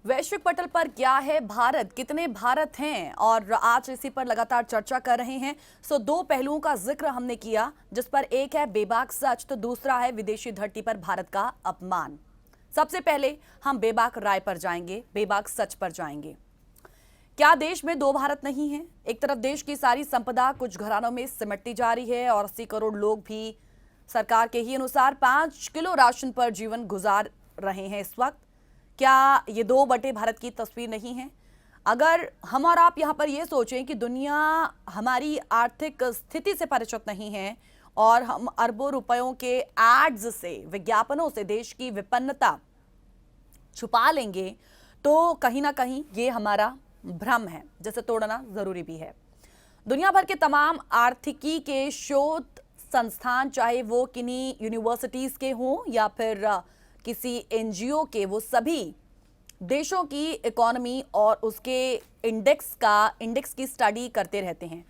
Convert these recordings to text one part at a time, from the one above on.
वैश्विक पटल पर क्या है भारत, कितने भारत हैं, और आज इसी पर लगातार चर्चा कर रहे हैं। दो पहलुओं का जिक्र हमने किया, जिस पर एक है बेबाक सच तो दूसरा है विदेशी धरती पर भारत का अपमान। सबसे पहले हम बेबाक राय पर जाएंगे, बेबाक सच पर जाएंगे। क्या देश में दो भारत नहीं है? एक तरफ देश की सारी संपदा कुछ घरानों में सिमटती जा रही है और 80 करोड़ लोग भी सरकार के ही अनुसार 5 किलो राशन पर जीवन गुजार रहे हैं इस वक्त। क्या ये दो बटे भारत की तस्वीर नहीं है? अगर हम और आप यहाँ पर ये सोचें कि दुनिया हमारी आर्थिक स्थिति से परिचित नहीं है और हम अरबों रुपयों के एड्स से, विज्ञापनों से देश की विपन्नता छुपा लेंगे, तो कहीं ना कहीं ये हमारा भ्रम है, जिसे तोड़ना जरूरी भी है। दुनिया भर के तमाम आर्थिकी के शोध संस्थान, चाहे वो किन्हीं यूनिवर्सिटीज के हों या फिर किसी एनजीओ के, वो सभी देशों की इकोनॉमी और उसके इंडेक्स की स्टडी करते रहते हैं।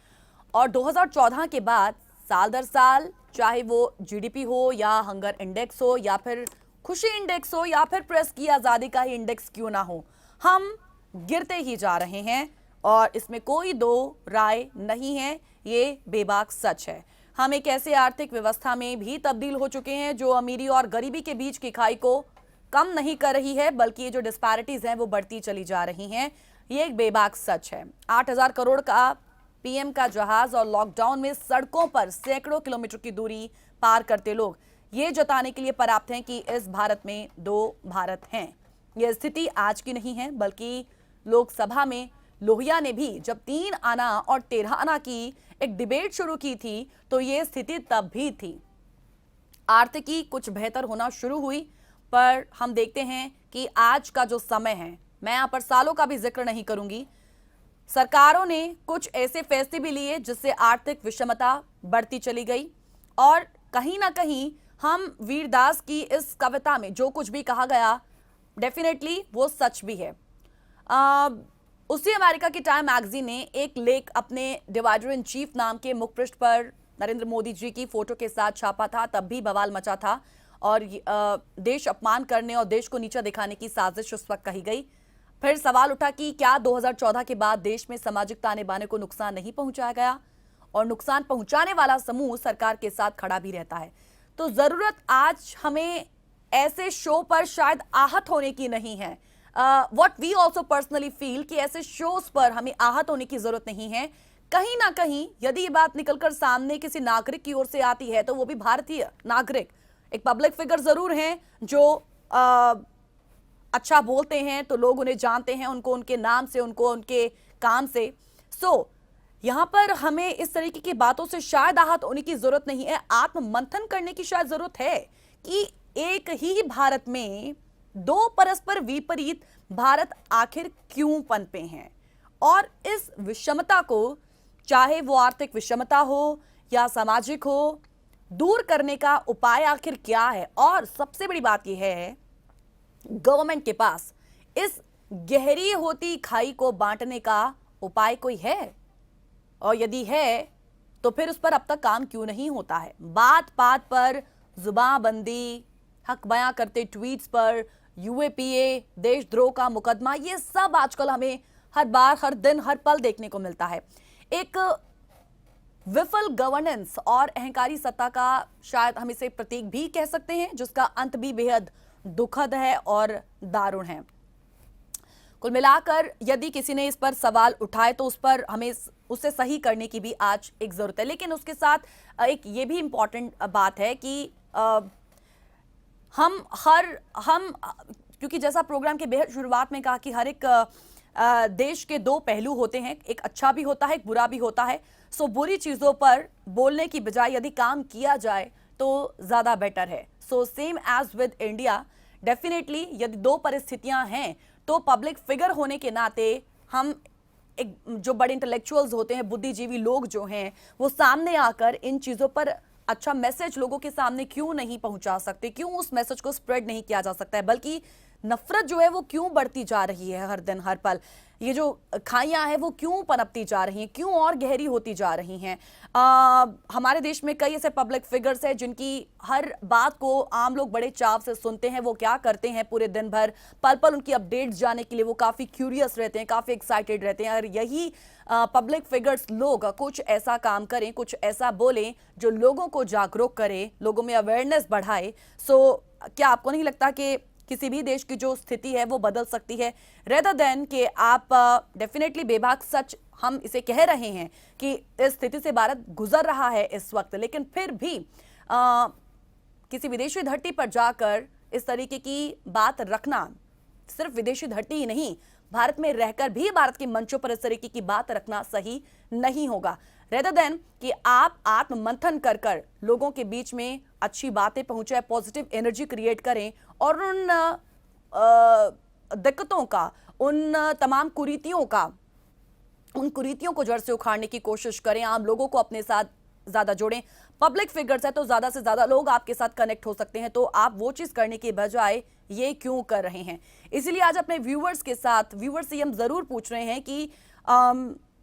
और 2014 के बाद साल दर साल, चाहे वो जीडीपी हो या हंगर इंडेक्स हो या फिर खुशी इंडेक्स हो या फिर प्रेस की आजादी का ही इंडेक्स क्यों ना हो, हम गिरते ही जा रहे हैं और इसमें कोई दो राय नहीं है। ये बेबाक सच है। हम एक ऐसे आर्थिक व्यवस्था में भी तब्दील हो चुके हैं जो अमीरी और गरीबी के बीच की खाई को कम नहीं कर रही है, बल्कि ये जो डिस्पैरिटीज हैं वो बढ़ती चली जा रही हैं। ये एक बेबाक सच है। 8,000 करोड़ का पीएम का जहाज और लॉकडाउन में सड़कों पर सैकड़ों किलोमीटर की दूरी पार करते लोग ये जताने के लिए पर्याप्त हैं कि इस भारत में दो भारत हैं। यह स्थिति आज की नहीं है, बल्कि लोकसभा में लोहिया ने भी जब 3 आना और 13 आना की एक डिबेट शुरू की थी, तो यह स्थिति तब भी थी। आर्थिकी कुछ बेहतर होना शुरू हुई, पर हम देखते हैं कि आज का जो समय है, मैं यहां पर सालों का भी जिक्र नहीं करूंगी, सरकारों ने कुछ ऐसे फैसले भी लिए जिससे आर्थिक विषमता बढ़ती चली गई। और कहीं ना कहीं हम वीरदास की इस कविता में जो कुछ भी कहा गया, डेफिनेटली वो सच भी है। उसी अमेरिका की टाइम मैगजीन ने एक लेख अपने डिवाइडर इन चीफ नाम के मुखपृष्ठ पर नरेंद्र मोदी जी की फोटो के साथ छापा था। तब भी बवाल मचा था और देश अपमान करने और देश को नीचा दिखाने की साजिश उस वक्त कही गई। फिर सवाल उठा कि क्या 2014 के बाद देश में सामाजिक ताने बाने को नुकसान नहीं पहुंचाया गया, और नुकसान पहुंचाने वाला समूह सरकार के साथ खड़ा भी रहता है। तो जरूरत आज हमें ऐसे शो पर शायद आहत होने की नहीं है। What we also personally feel कि ऐसे शोज पर हमें आहत होने की जरूरत नहीं है। कहीं ना कहीं यदि ये बात निकलकर सामने किसी नागरिक की ओर से आती है, तो वो भी भारतीय नागरिक, एक पब्लिक फिगर जरूर हैं जो अच्छा बोलते हैं तो लोग उन्हें जानते हैं, उनको उनके नाम से, उनको उनके काम से। यहां पर हमें इस तरीके की बातों से शायद आहत होने की जरूरत नहीं है। आत्म मंथन करने की शायद जरूरत है कि एक ही भारत में दो परस्पर विपरीत भारत आखिर क्यों पनपे हैं, और इस विषमता को, चाहे वो आर्थिक विषमता हो या सामाजिक हो, दूर करने का उपाय आखिर क्या है। और सबसे बड़ी बात यह है, गवर्नमेंट के पास इस गहरी होती खाई को बांटने का उपाय कोई है, और यदि है तो फिर उस पर अब तक काम क्यों नहीं होता है। बात बात पर जुबानबंदी, हक बयां करते ट्वीट्स पर यूएपीए, देशद्रोह का मुकदमा, ये सब आजकल हमें हर बार, हर दिन, हर पल देखने को मिलता है। एक विफल गवर्नेंस और अहंकारी सत्ता का शायद हम इसे प्रतीक भी कह सकते हैं, जिसका अंत भी बेहद दुखद है और दारुण है। कुल मिलाकर यदि किसी ने इस पर सवाल उठाए तो उस पर हमें उसे सही करने की भी आज एक जरूरत है। लेकिन उसके साथ एक ये भी इंपॉर्टेंट बात है कि हम क्योंकि जैसा प्रोग्राम के बेहद शुरुआत में कहा कि हर एक देश के दो पहलू होते हैं, एक अच्छा भी होता है, एक बुरा भी होता है। बुरी चीजों पर बोलने की बजाय यदि काम किया जाए तो ज्यादा बेटर है। Same as with India, definitely यदि दो परिस्थितियां हैं तो पब्लिक फिगर होने के नाते हम एक जो बड़े इंटेलेक्चुअल्स होते हैं, बुद्धिजीवी लोग जो हैं, वो सामने आकर इन चीजों पर अच्छा मैसेज लोगों के सामने क्यों नहीं पहुंचा सकते, क्यों उस मैसेज को स्प्रेड नहीं किया जा सकता है, बल्कि नफरत जो है वो क्यों बढ़ती जा रही है हर दिन, हर पल। ये जो खाइयां हैं वो क्यों पनपती जा रही हैं, क्यों और गहरी होती जा रही हैं। हमारे देश में कई ऐसे पब्लिक फिगर्स हैं जिनकी हर बात को आम लोग बड़े चाव से सुनते हैं। वो क्या करते हैं पूरे दिन भर, पल पल उनकी अपडेट्स जानने के लिए वो काफी क्यूरियस रहते हैं, काफी एक्साइटेड रहते हैं। और यही पब्लिक फिगर्स लोग कुछ ऐसा काम करें, कुछ ऐसा बोलें जो लोगों को जागरूक करे, लोगों में अवेयरनेस बढ़ाए। सो क्या आपको नहीं लगता कि किसी भी देश की जो स्थिति है वो बदल सकती है, रेदर देन कि आप डेफिनेटली बेबाक सच हम इसे कह रहे हैं कि इस स्थिति से भारत गुजर रहा है इस वक्त, लेकिन फिर भी किसी विदेशी धरती पर जाकर इस तरीके की बात रखना, सिर्फ विदेशी धरती ही नहीं, भारत में रहकर भी भारत के मंचों पर इस तरीके की बात रखना सही नहीं होगा। रेदर देन कि आप आत्ममंथन कर कर लोगों के बीच में अच्छी बातें पहुंचाए, पॉजिटिव एनर्जी क्रिएट करें और उन दिक्कतों का, उन तमाम कुरीतियों को जड़ से उखाड़ने की कोशिश करें, आम लोगों को अपने साथ ज्यादा जोड़ें। पब्लिक फिगर्स है तो ज्यादा से ज्यादा लोग आपके साथ कनेक्ट हो सकते हैं, तो आप वो चीज करने के बजाय ये क्यों कर रहे हैं। इसीलिए आज अपने व्यूवर्स से हम जरूर पूछ रहे हैं कि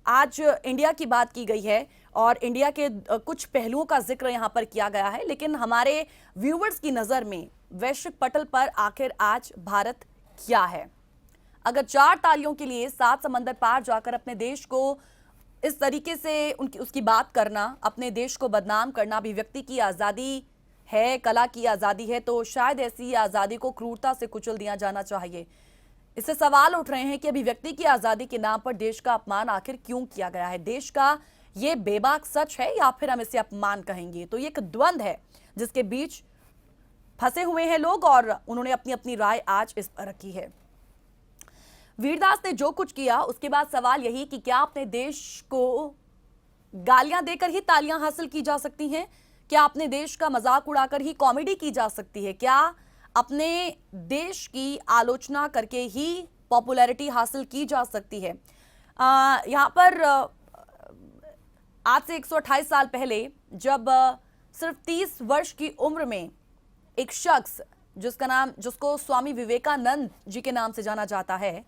आज इंडिया की बात की गई है और इंडिया के कुछ पहलुओं का जिक्र यहां पर किया गया है, लेकिन हमारे व्यूवर्स की नजर में वैश्विक पटल पर आखिर आज भारत क्या है। अगर 4 तालियों के लिए 7 समंदर पार जाकर अपने देश को इस तरीके से उसकी बात करना, अपने देश को बदनाम करना अभिव्यक्ति की आजादी है, कला की आजादी है, तो शायद ऐसी आजादी को क्रूरता से कुचल दिया जाना चाहिए। इससे सवाल उठ रहे हैं कि अभिव्यक्ति की आजादी के नाम पर देश का अपमान आखिर क्यों किया गया है। देश का ये बेबाक सच है या फिर हम इसे अपमान कहेंगे। तो ये एक द्वंद्व है जिसके बीच फंसे हुए हैं लोग और उन्होंने अपनी अपनी राय आज इस पर रखी है। वीरदास ने जो कुछ किया उसके बाद सवाल यही कि क्या अपने देश को गालियां देकर ही तालियां हासिल की जा सकती हैं? क्या अपने देश का मजाक उड़ाकर ही कॉमेडी की जा सकती है? क्या अपने देश की आलोचना करके ही पॉपुलैरिटी हासिल की जा सकती है? यहाँ पर आज से 128 साल पहले जब सिर्फ 30 वर्ष की उम्र में एक शख्स जिसको स्वामी विवेकानंद जी के नाम से जाना जाता है,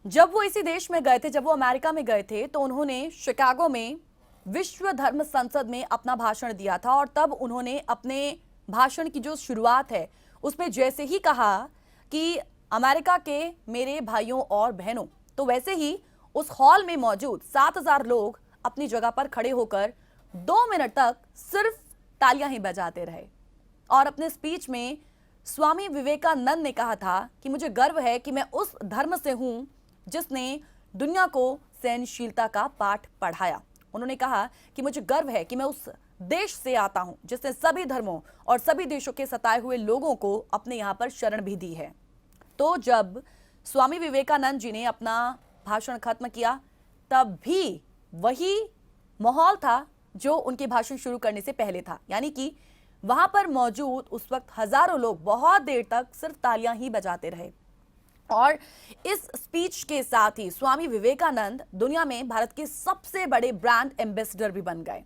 जब वो इसी देश में गए थे, जब वो अमेरिका में गए थे, तो उन्होंने शिकागो में विश्व धर्म संसद में अपना भाषण दिया था। और तब उन्होंने अपने भाषण की जो शुरुआत है उसमें जैसे ही कहा कि अमेरिका के मेरे भाइयों और बहनों, तो वैसे ही उस हॉल में मौजूद 7000 लोग अपनी जगह पर खड़े होकर 2 मिनट तक सिर्फ तालियां ही बजाते रहे। और अपने स्पीच में स्वामी विवेकानंद ने कहा था कि मुझे गर्व है कि मैं उस धर्म से हूं जिसने दुनिया को सहनशीलता का पाठ पढ़ाया। उन्होंने कहा कि मुझे गर्व है कि मैं उस देश से आता हूं जिसने सभी धर्मों और सभी देशों के सताए हुए लोगों को अपने यहां पर शरण भी दी है। तो जब स्वामी विवेकानंद जी ने अपना भाषण खत्म किया, तब भी वही माहौल था जो उनके भाषण शुरू करने से पहले था, यानी कि वहां पर मौजूद उस वक्त हजारों लोग बहुत देर तक सिर्फ तालियां ही बजाते रहे। और इस स्पीच के साथ ही स्वामी विवेकानंद दुनिया में भारत के सबसे बड़े ब्रांड एम्बेसडर भी बन गए।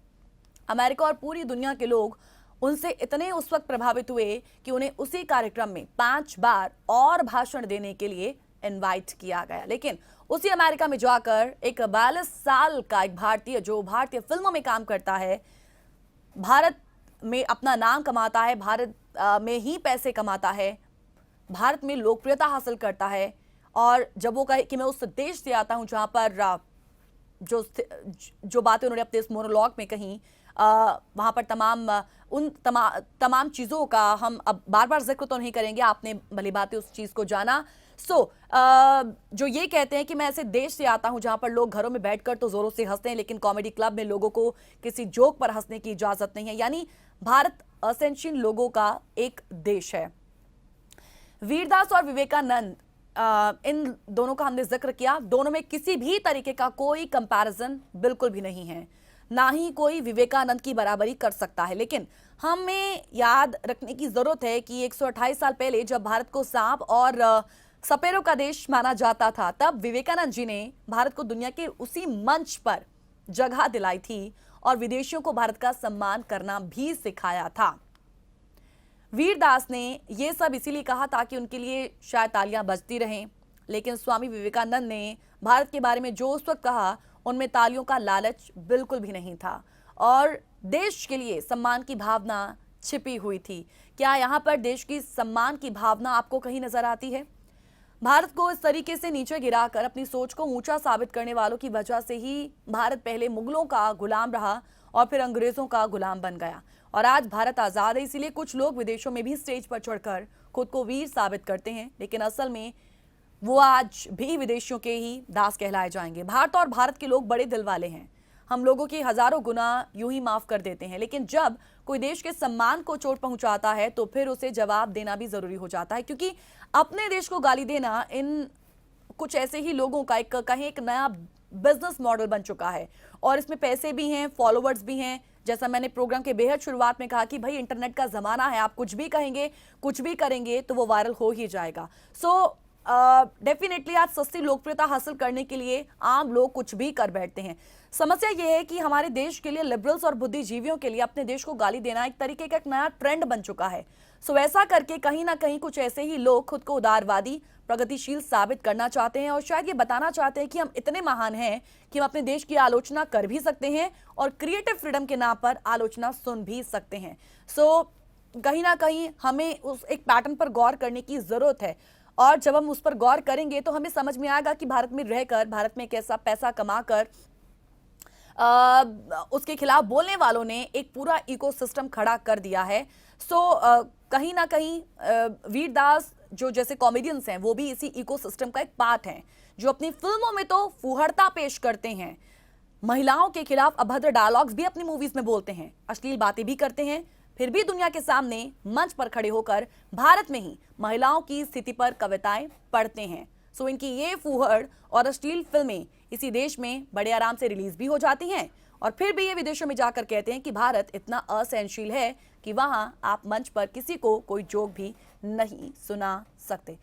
अमेरिका और पूरी दुनिया के लोग उनसे इतने उस वक्त प्रभावित हुए कि उन्हें उसी कार्यक्रम में 5 बार और भाषण देने के लिए इनवाइट किया गया। लेकिन उसी अमेरिका में जाकर एक 42 साल का एक भारतीय, जो भारतीय फिल्मों में काम करता है, भारत में अपना नाम कमाता है, भारत में ही पैसे कमाता है, भारत में लोकप्रियता हासिल करता है, और जब वो कहे कि मैं उस देश से आता हूं जहां पर जो बातें उन्होंने अपने इस मोनोलॉग में कही, वहां पर तमाम चीजों का हम अब बार बार जिक्र तो नहीं करेंगे, आपने भली बातें उस चीज को जाना। जो ये कहते हैं कि मैं ऐसे देश से आता हूं जहां पर लोग घरों में बैठकर तो जोरों से हंसते हैं, लेकिन कॉमेडी क्लब में लोगों को किसी जोक पर हंसने की इजाजत नहीं है, यानी भारत असहनशील लोगों का एक देश है। वीरदास और विवेकानंद, इन दोनों का हमने जिक्र किया, दोनों में किसी भी तरीके का कोई कंपैरिजन बिल्कुल भी नहीं है, ना ही कोई विवेकानंद की बराबरी कर सकता है। लेकिन हमें याद रखने की जरूरत है कि 128 साल पहले जब भारत को सांप और सपेरों का देश माना जाता था, तब विवेकानंद जी ने भारत को दुनिया के उसी मंच पर जगह दिलाई थी और विदेशियों को भारत का सम्मान करना भी सिखाया था। वीरदास ने यह सब इसीलिए कहा ताकि उनके लिए शायद तालियां बजती रहें, लेकिन स्वामी विवेकानंद ने भारत के बारे में जो उस वक्त कहा उनमें तालियों का लालच बिल्कुल भी नहीं था और देश के लिए सम्मान की भावना छिपी हुई थी। क्या यहाँ पर देश की सम्मान की भावना आपको कहीं नजर आती है? भारत को इस तरीके से नीचे गिराकर अपनी सोच को ऊंचा साबित करने वालों की वजह से ही भारत पहले मुगलों का गुलाम रहा और फिर अंग्रेजों का गुलाम बन गया और आज भारत आजाद है। इसीलिए कुछ लोग विदेशों में भी स्टेज पर चढ़कर खुद को वीर साबित करते हैं, लेकिन असल में वो आज भी विदेशियों के ही दास कहलाए जाएंगे। भारत और भारत के लोग बड़े दिल वाले हैं, हम लोगों की हजारों गुना यूं ही माफ कर देते हैं, लेकिन जब कोई देश के सम्मान को चोट पहुंचाता है तो फिर उसे जवाब देना भी जरूरी हो जाता है, क्योंकि अपने देश को गाली देना इन कुछ ऐसे ही लोगों का एक नया बिजनेस मॉडल बन चुका है और इसमें पैसे भी हैं, फॉलोवर्स भी हैं। जैसा मैंने प्रोग्राम के बेहद शुरुआत में कहा कि भाई इंटरनेट का जमाना है, आप कुछ भी कहेंगे, कुछ भी करेंगे तो वो वायरल हो ही जाएगा। सो डेफिनेटली आज सस्ती लोकप्रियता हासिल करने के लिए आम लोग कुछ भी कर बैठते हैं। समस्या यह है कि हमारे देश के लिए लिबरल्स और बुद्धिजीवियों के लिए अपने देश को गाली देना एक तरीके का एक नया ट्रेंड बन चुका है। सो ऐसा करके कहीं ना कहीं कुछ ऐसे ही लोग खुद को उदारवादी, प्रगतिशील साबित करना चाहते हैं और शायद ये बताना चाहते हैं कि हम इतने महान हैं कि हम अपने देश की आलोचना कर भी सकते हैं और क्रिएटिव फ्रीडम के नाम पर आलोचना सुन भी सकते हैं। सो कहीं ना कहीं हमें उस एक पैटर्न पर गौर करने की जरूरत है और जब हम उस पर गौर करेंगे तो हमें समझ में आएगा कि भारत में रहकर, भारत में कैसा पैसा कमाकर उसके खिलाफ बोलने वालों ने एक पूरा इकोसिस्टम खड़ा कर दिया है। सो कहीं ना कहीं वीरदास जो जैसे कॉमेडियंस हैं वो भी इसी इकोसिस्टम का एक पार्ट हैं, जो अपनी फिल्मों में तो फूहड़ता पेश करते हैं, महिलाओं के खिलाफ अभद्र डायलॉग्स भी अपनी मूवीज में बोलते हैं, अश्लील बातें भी करते हैं, फिर भी दुनिया के सामने मंच पर खड़े होकर भारत में ही महिलाओं की स्थिति पर कविताएं पढ़ते हैं। सो इनकी ये फूहड़ और अश्लील फिल्में इसी देश में बड़े आराम से रिलीज भी हो जाती हैं और फिर भी ये विदेशों में जाकर कहते हैं कि भारत इतना असहनशील है कि वहां आप मंच पर किसी को कोई जोक भी नहीं सुना सकते।